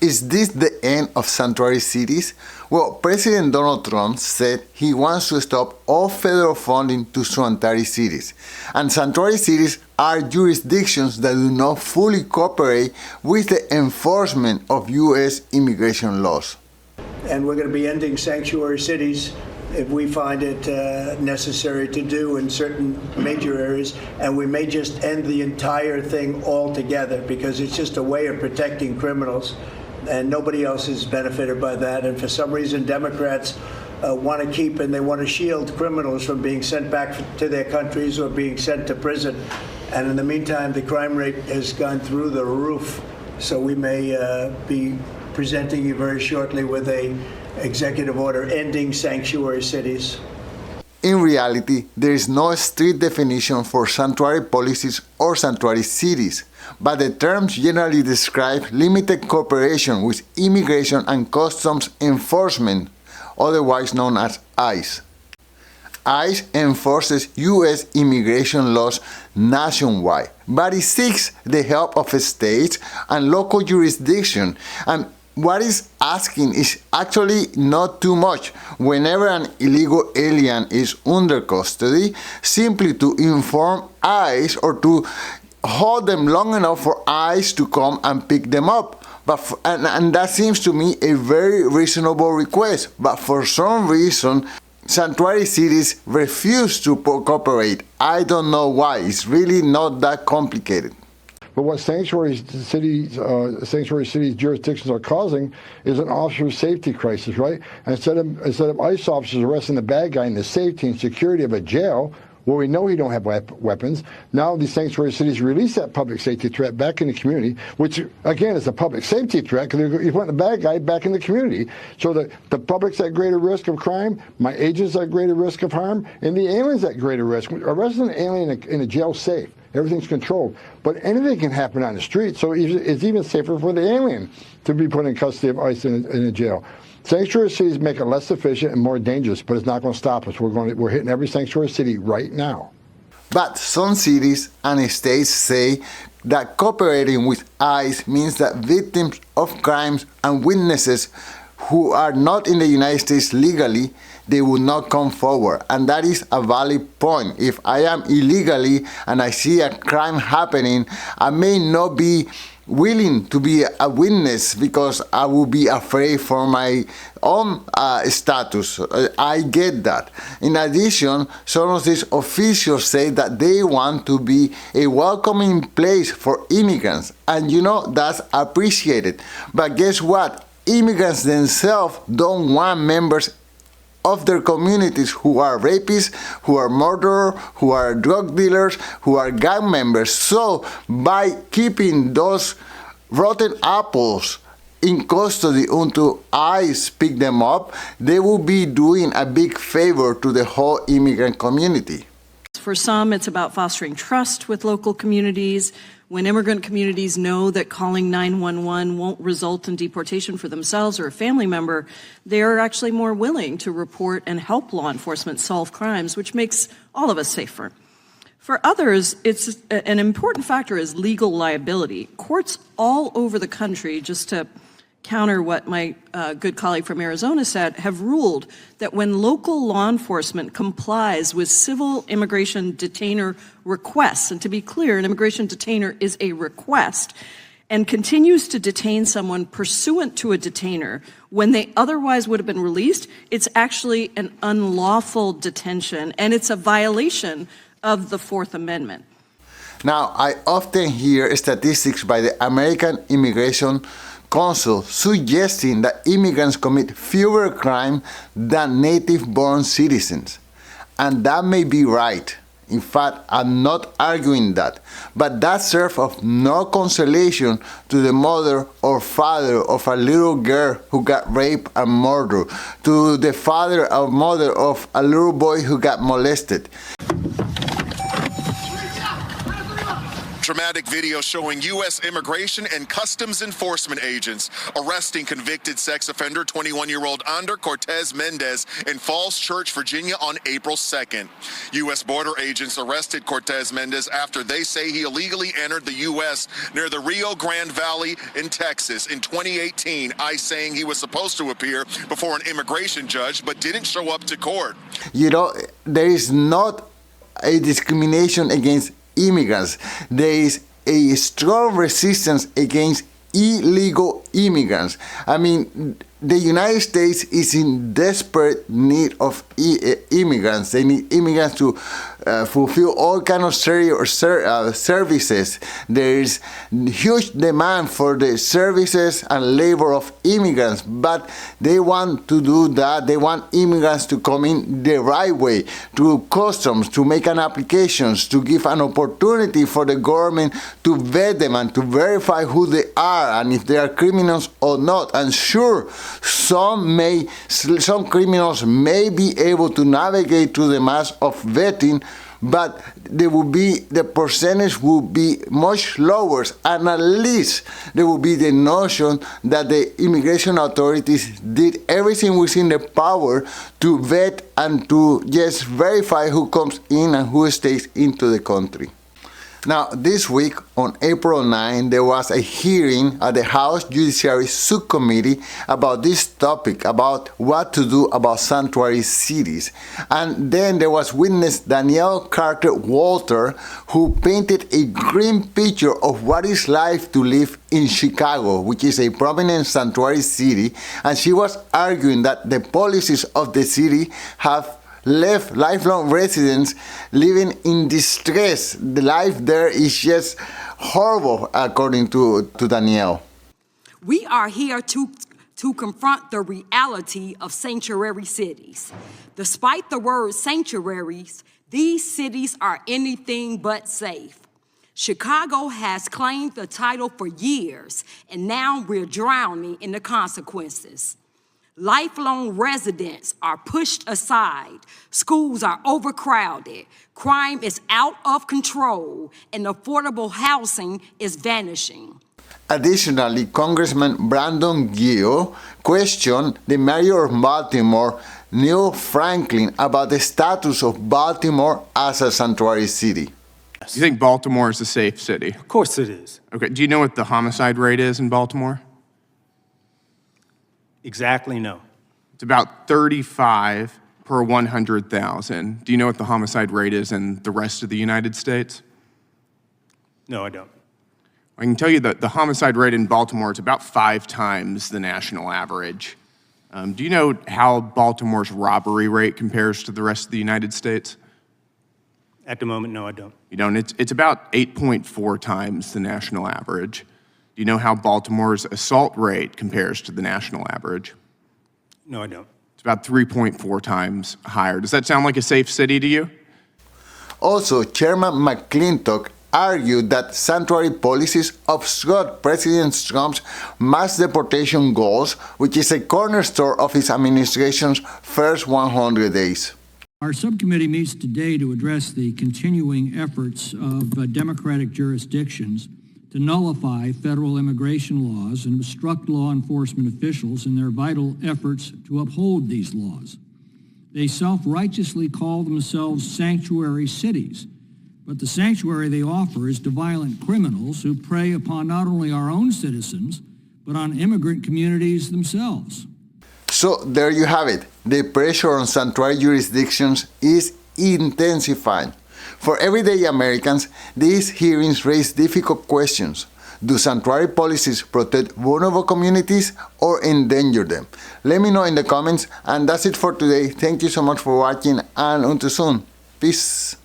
Is this the end of sanctuary cities? Well, President Donald Trump said he wants to stop all federal funding to sanctuary cities. And sanctuary cities are jurisdictions that do not fully cooperate with the enforcement of U.S. immigration laws. And we're going to be ending sanctuary cities if we find it necessary to do in certain major areas, and we may just end the entire thing altogether because it's just a way of protecting criminals, and nobody else is benefited by that. And for some reason, Democrats want to keep and they want to shield criminals from being sent back to their countries or being sent to prison. And in the meantime, the crime rate has gone through the roof. So we may be presenting you very shortly with a executive order ending sanctuary cities. In reality, there is no strict definition for sanctuary policies or sanctuary cities, but the terms generally describe limited cooperation with immigration and customs enforcement, otherwise known as ICE. ICE enforces U.S. immigration laws nationwide, but it seeks the help of states and local jurisdictions, and what it's asking is actually not too much. Whenever an illegal alien is under custody, simply to inform ICE or to hold them long enough for ICE to come and pick them up. And that seems to me a very reasonable request. But for some reason, sanctuary cities refuse to cooperate. I don't know why. It's really not that complicated. But what sanctuary cities jurisdictions are causing is an officer safety crisis, right? Instead of ICE officers arresting the bad guy in the safety and security of a jail, where we know he don't have weapons, now these sanctuary cities release that public safety threat back in the community, which again is a public safety threat because you want the bad guy back in the community. So the public's at greater risk of crime, my agents at greater risk of harm, and the aliens at greater risk. Arresting an alien in a jail safe. Everything's controlled. But anything can happen on the street, so it's even safer for the alien to be put in custody of ICE in a jail. Sanctuary cities make it less efficient and more dangerous, but it's not going to stop us. We're hitting every sanctuary city right now. But some cities and states say that cooperating with ICE means that victims of crimes and witnesses who are not in the United States legally, they will not come forward. And that is a valid point. If I am illegally and I see a crime happening, I may not be willing to be a witness because I will be afraid for my own status. I get that. In addition, some of these officials say that they want to be a welcoming place for immigrants. And that's appreciated. But guess what? Immigrants themselves don't want members of their communities who are rapists, who are murderers, who are drug dealers, who are gang members. So by keeping those rotten apples in custody until ICE pick them up, they will be doing a big favor to the whole immigrant community. For some, it's about fostering trust with local communities. When immigrant communities know that calling 911 won't result in deportation for themselves or a family member, they're actually more willing to report and help law enforcement solve crimes, which makes all of us safer. For others, it's an important factor is legal liability. Courts all over the country, just to counter what my good colleague from Arizona said, have ruled that when local law enforcement complies with civil immigration detainer requests, and to be clear, an immigration detainer is a request, and continues to detain someone pursuant to a detainer when they otherwise would have been released, it's actually an unlawful detention, and it's a violation of the Fourth Amendment. Now, I often hear statistics by the American Immigration Council suggesting that immigrants commit fewer crimes than native-born citizens. And that may be right. In fact, I'm not arguing that. But that serves of no consolation to the mother or father of a little girl who got raped and murdered, to the father or mother of a little boy who got molested. dramatic video showing U.S. Immigration and Customs Enforcement agents arresting convicted sex offender 21-year-old Ander Cortez Mendez in Falls Church, Virginia on April 2nd. U.S. border agents arrested Cortez Mendez after they say he illegally entered the U.S. near the Rio Grande Valley in Texas in 2018, ICE saying he was supposed to appear before an immigration judge but didn't show up to court. You know, there is not a discrimination against immigrants. There is a strong resistance against illegal immigrants. I mean, the United States is in desperate need of immigrants. They need immigrants to fulfill all kinds of services. There is huge demand for the services and labor of immigrants, but they want to do that. They want immigrants to come in the right way, to customs, to make an applications, to give an opportunity for the government to vet them and to verify who they are and if they are criminals or not. And sure, some criminals may be able to navigate through the mass of vetting, but the percentage will be much lower, and at least there will be the notion that the immigration authorities did everything within their power to vet and to just verify who comes in and who stays into the country. Now, this week, on April 9, there was a hearing at the House Judiciary Subcommittee about this topic, about what to do about sanctuary cities. And then there was witness Danielle Carter Walter, who painted a grim picture of what it's like to live in Chicago, which is a prominent sanctuary city. And she was arguing that the policies of the city have left lifelong residents living in distress. The life there is just horrible, according to Danielle. We are here to confront the reality of sanctuary cities. Despite the word sanctuaries, these cities are anything but safe. Chicago has claimed the title for years, and now we're drowning in the consequences. Lifelong residents are pushed aside, schools are overcrowded, crime is out of control, and affordable housing is vanishing. Additionally, Congressman Brandon Gill questioned the mayor of Baltimore, Neil Franklin, about the status of Baltimore as a sanctuary city. Do you think Baltimore is a safe city? Of course it is. Okay, do you know what the homicide rate is in Baltimore? Exactly, no. It's about 35 per 100,000. Do you know what the homicide rate is in the rest of the United States? No, I don't. I can tell you that the homicide rate in Baltimore is about 5 times the national average. Do you know how Baltimore's robbery rate compares to the rest of the United States? At the moment, no, I don't. You don't? It's about 8.4 times the national average. Do you know how Baltimore's assault rate compares to the national average? No, I don't. It's about 3.4 times higher. Does that sound like a safe city to you? Also, Chairman McClintock argued that sanctuary policies obscured President Trump's mass deportation goals, which is a cornerstone of his administration's first 100 days. Our subcommittee meets today to address the continuing efforts of Democratic jurisdictions to nullify federal immigration laws and obstruct law enforcement officials in their vital efforts to uphold these laws. They self-righteously call themselves sanctuary cities, but the sanctuary they offer is to violent criminals who prey upon not only our own citizens, but on immigrant communities themselves. So there you have it. The pressure on sanctuary jurisdictions is intensifying. For everyday Americans, these hearings raise difficult questions. Do sanctuary policies protect vulnerable communities or endanger them? Let me know in the comments, and that's it for today. Thank you so much for watching, and until soon. Peace.